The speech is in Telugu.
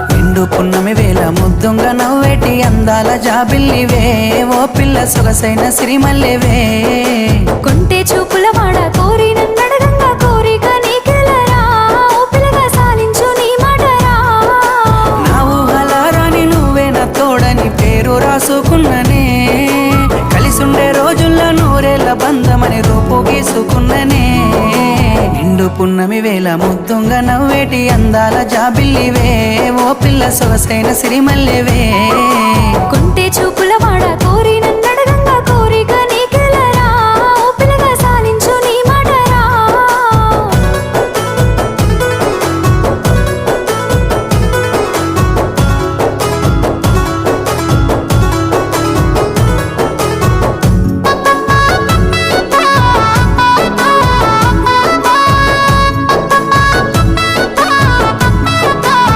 నిండు పున్నమి వేళ ముద్దుంగ నవ్వేటి అందాల జాబిల్లివే ఓ పిల్ల సొగసైన సిరిమల్లెవే కొంటే చూపుల వాడ కోరి నన్నడగంగా కోరిక నీకెలరా ఓ పిల్లగా సాలించు నీ మాటరా నా ఊహలారాని నువ్వే నా తోడని పేరు రాసుకున్ననే కలిసుండే రోజుల్లో నూరేళ్ల బంధమని రూపు గీసుకున్ననే నిండు పున్నమి వేళ ముద్దుంగ నవ్వేటి అందాల జాబిల్లివే ఓ పిల్ల సొగసైన సిరిమల్లెవే కొంటే చూపు